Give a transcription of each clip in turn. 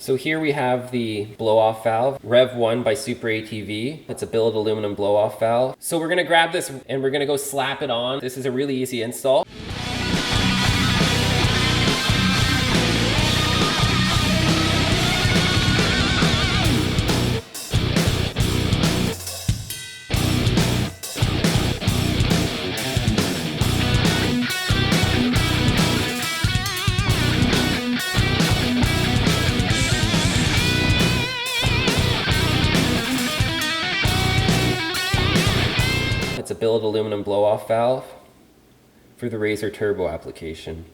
So here we have the blow-off valve, REV1 by SuperATV. It's a billet aluminum blow-off valve. So we're gonna grab this and we're gonna go slap it on. This is a really easy install. It's a billet aluminum blow-off valve for the RZR turbo application.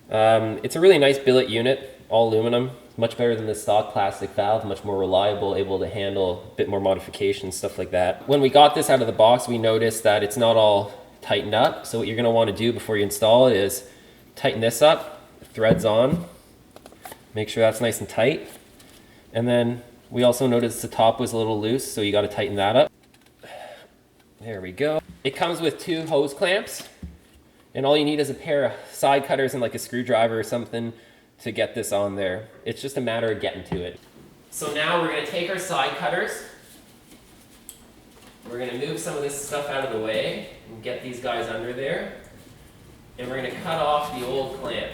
It's a really nice billet unit, all aluminum, much better than the stock plastic valve, much more reliable, able to handle a bit more modification, stuff like that. When we got this out of the box, we noticed that it's not all tightened up. So what you're gonna wanna do before you install it is tighten this up, threads on, make sure that's nice and tight. And then we also noticed the top was a little loose, so you gotta tighten that up. There we go. It comes with 2 hose clamps, and all you need is a pair of side cutters and like a screwdriver or something to get this on there. It's just a matter of getting to it. So now we're gonna take our side cutters. We're gonna move some of this stuff out of the way and get these guys under there. And we're gonna cut off the old clamp.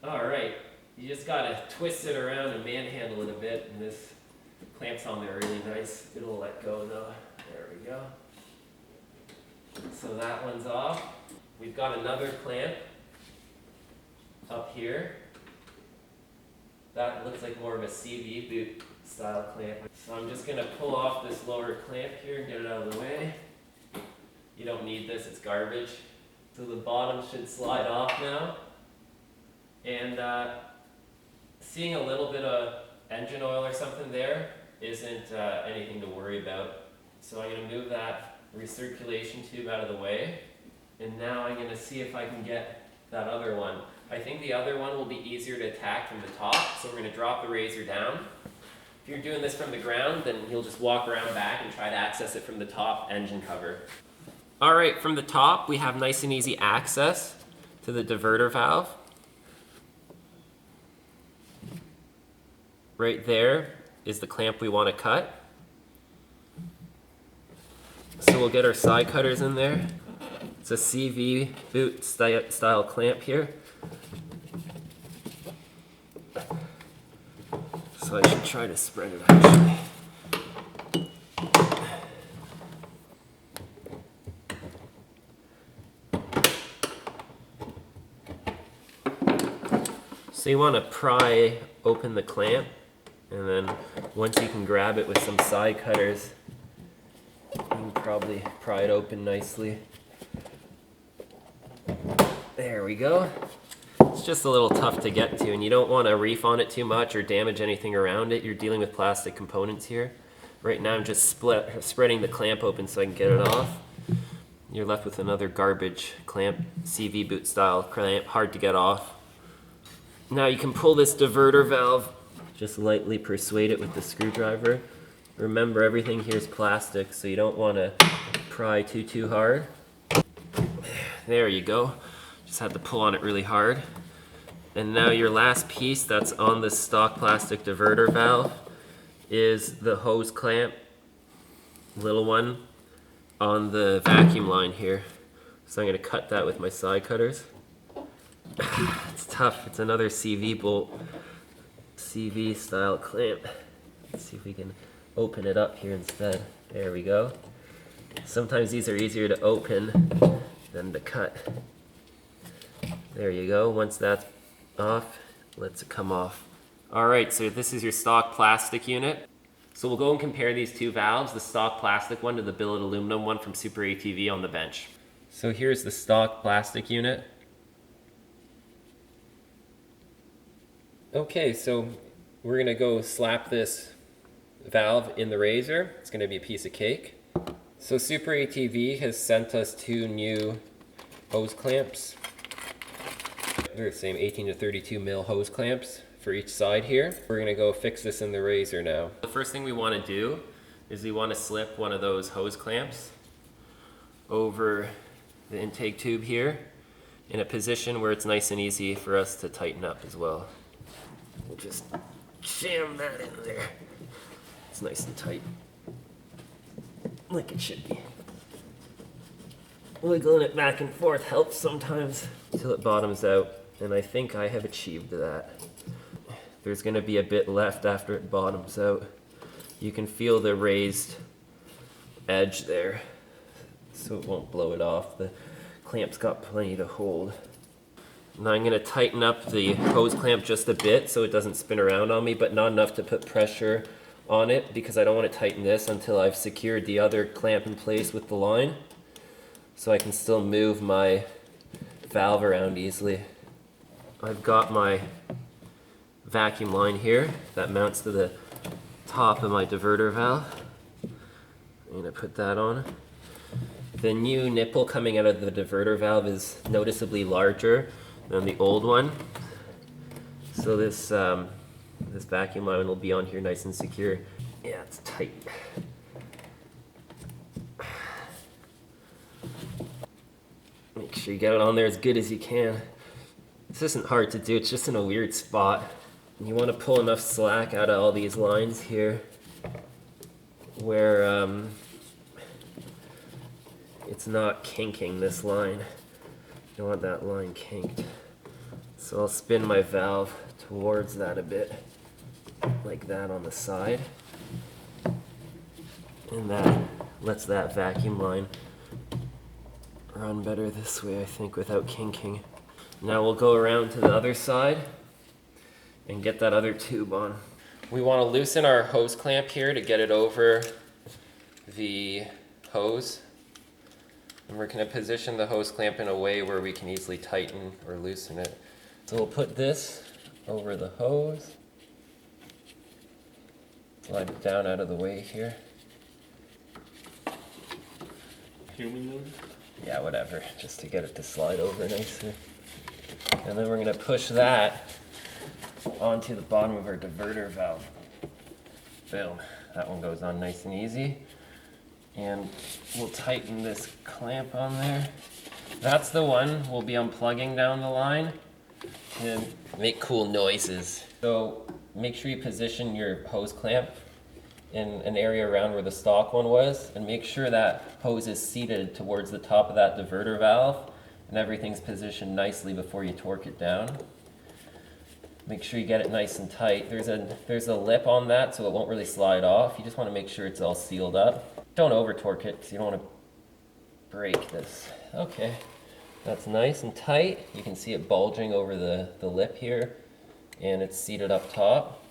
All right, you just gotta twist it around and manhandle it a bit, and this clamp's on there really nice. It'll let go though. There we go. So that one's off. We've got another clamp up here. That looks like more of a CV boot style clamp. So I'm just gonna pull off this lower clamp here and get it out of the way. You don't need this, it's garbage. So the bottom should slide off now. And seeing a little bit of engine oil or something there isn't anything to worry about. So I'm going to move that recirculation tube out of the way. And now I'm going to see if I can get that other one. I think the other one will be easier to attack from the top. So we're going to drop the RZR down. If you're doing this from the ground, then you'll just walk around back and try to access it from the top engine cover. All right, from the top, we have nice and easy access to the diverter valve. Right there is the clamp we want to cut. So we'll get our side cutters in there. It's a CV boot style clamp here. So I should try to spread it actually. So you want to pry open the clamp. And then once you can grab it with some side cutters, you can probably pry it open nicely. There we go. It's just a little tough to get to, and you don't want to reef on it too much or damage anything around it. You're dealing with plastic components here. Right now I'm just spreading the clamp open so I can get it off. You're left with another garbage clamp, CV boot style clamp, hard to get off. Now you can pull this diverter valve. Just lightly persuade it with the screwdriver. Remember, everything here is plastic, so you don't want to pry too hard. There you go. Just had to pull on it really hard. And now your last piece that's on the stock plastic diverter valve is the hose clamp, little one, on the vacuum line here. So I'm going to cut that with my side cutters. It's tough. It's another CV bolt. CV style clamp. Let's see if we can open it up here instead. There we go. Sometimes these are easier to open than to cut. There you go. Once that's off, lets it come off. Alright, so this is your stock plastic unit. So we'll go and compare these 2 valves, the stock plastic one to the billet aluminum one from SuperATV on the bench. So here's the stock plastic unit. Okay, so we're gonna go slap this valve in the RZR. It's gonna be a piece of cake. So SuperATV has sent us 2 new hose clamps. They're the same 18 to 32 mil hose clamps for each side here. We're gonna go fix this in the RZR now. The first thing we wanna do is we wanna slip one of those hose clamps over the intake tube here. in a position where it's nice and easy for us to tighten up as well. We'll just jam that in there. It's nice and tight, like it should be. Wiggling it back and forth helps sometimes until it bottoms out, and I think I have achieved that. There's going to be a bit left after it bottoms out. You can feel the raised edge there, so it won't blow it off. The clamp's got plenty to hold. Now I'm going to tighten up the hose clamp just a bit so it doesn't spin around on me, but not enough to put pressure on it, because I don't want to tighten this until I've secured the other clamp in place with the line, so I can still move my valve around easily. I've got my vacuum line here that mounts to the top of my diverter valve. I'm going to put that on. The new nipple coming out of the diverter valve is noticeably larger than the old one. So this vacuum line will be on here nice and secure. Yeah, it's tight. Make sure you get it on there as good as you can. This isn't hard to do, it's just in a weird spot. You want to pull enough slack out of all these lines here where it's not kinking this line. You don't want that line kinked. So I'll spin my valve towards that a bit, like that on the side. And that lets that vacuum line run better this way, I think, without kinking. Now we'll go around to the other side and get that other tube on. We want to loosen our hose clamp here to get it over the hose. And we're going to position the hose clamp in a way where we can easily tighten or loosen it. So we'll put this over the hose. Slide it down out of the way here. Human mode? Yeah, whatever, just to get it to slide over nicely. And then we're going to push that onto the bottom of our diverter valve. Boom. That one goes on nice and easy. And we'll tighten this clamp on there. That's the one we'll be unplugging down the line and make cool noises. So make sure you position your hose clamp in an area around where the stock one was, and make sure that hose is seated towards the top of that diverter valve and everything's positioned nicely before you torque it down. Make sure you get it nice and tight. There's a lip on that so it won't really slide off. You just want to make sure it's all sealed up. Don't over torque it because you don't want to break this. Okay, that's nice and tight. You can see it bulging over the lip here, and it's seated up top.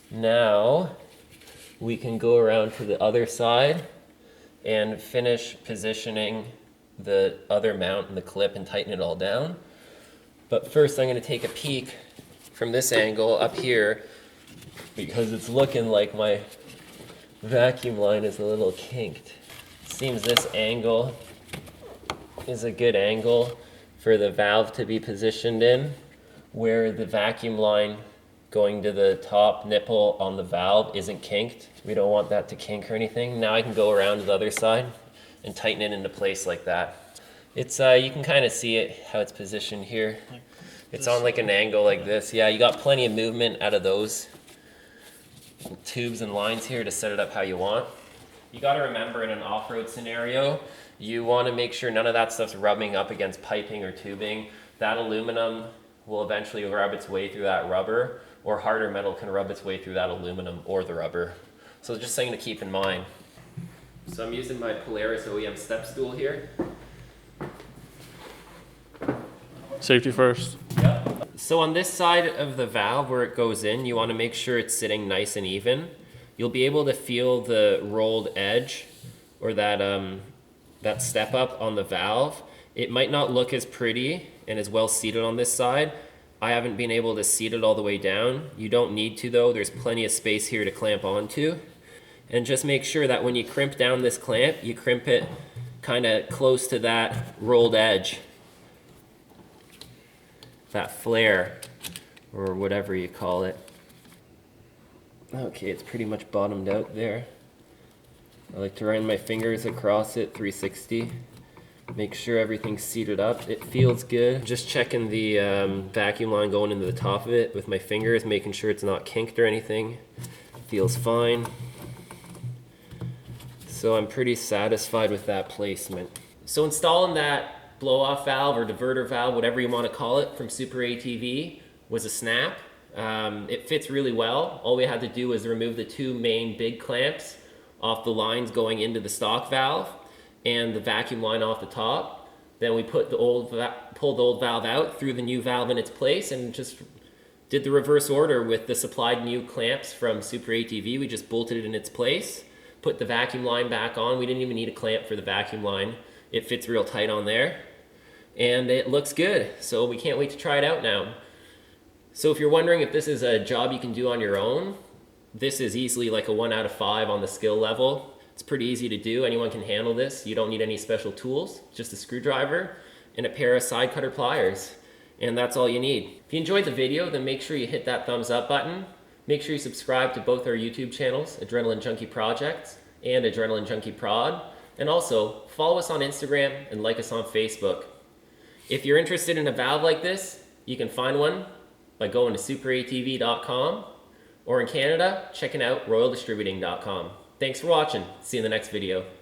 Now we can go around to the other side and finish positioning the other mount and the clip and tighten it all down. But first I'm going to take a peek from this angle up here, because it's looking like my vacuum line is a little kinked. Seems this angle is a good angle for the valve to be positioned in, where the vacuum line going to the top nipple on the valve isn't kinked. We don't want that to kink or anything. Now I can go around to the other side and tighten it into place like that. It's you can kind of see it, how it's positioned here. It's on like an angle like this. Yeah, you got plenty of movement out of those tubes and lines here to set it up how you want. You got to remember, in an off-road scenario, you want to make sure none of that stuff's rubbing up against piping or tubing. That aluminum will eventually rub its way through that rubber, or harder metal can rub its way through that aluminum or the rubber. So just something to keep in mind. So I'm using my Polaris OEM step stool here. Safety first. Yep. So on this side of the valve where it goes in, you want to make sure it's sitting nice and even. You'll be able to feel the rolled edge, or that step up on the valve. It might not look as pretty and as well seated on this side. I haven't been able to seat it all the way down. You don't need to though, there's plenty of space here to clamp onto. And just make sure that when you crimp down this clamp, you crimp it kind of close to that rolled edge, that flare, or whatever you call it. Okay, it's pretty much bottomed out there. I like to run my fingers across it 360 Make sure everything's seated up. It feels good. Just checking the vacuum line going into the top of it with my fingers, making sure it's not kinked or anything. Feels fine. So I'm pretty satisfied with that placement. So installing that blow-off valve or diverter valve, whatever you want to call it, from SuperATV was a snap. It fits really well. All we had to do was remove the two main big clamps off the lines going into the stock valve and the vacuum line off the top. Then we put pulled the old valve out, threw the new valve in its place, and just did the reverse order with the supplied new clamps from SuperATV. We just bolted it in its place, put the vacuum line back on. We didn't even need a clamp for the vacuum line. It fits real tight on there, and it looks good. So we can't wait to try it out now. So if you're wondering if this is a job you can do on your own, this is easily like a 1 out of 5 on the skill level. It's pretty easy to do. Anyone can handle this. You don't need any special tools, just a screwdriver and a pair of side cutter pliers. And that's all you need. If you enjoyed the video, then make sure you hit that thumbs up button. Make sure you subscribe to both our YouTube channels, Adrenaline Junkie Projects and AdrenalineJunkieProd. And also, follow us on Instagram and like us on Facebook. If you're interested in a valve like this, you can find one by going to superatv.com, or in Canada, checking out royaldistributing.com. Thanks for watching. See you in the next video.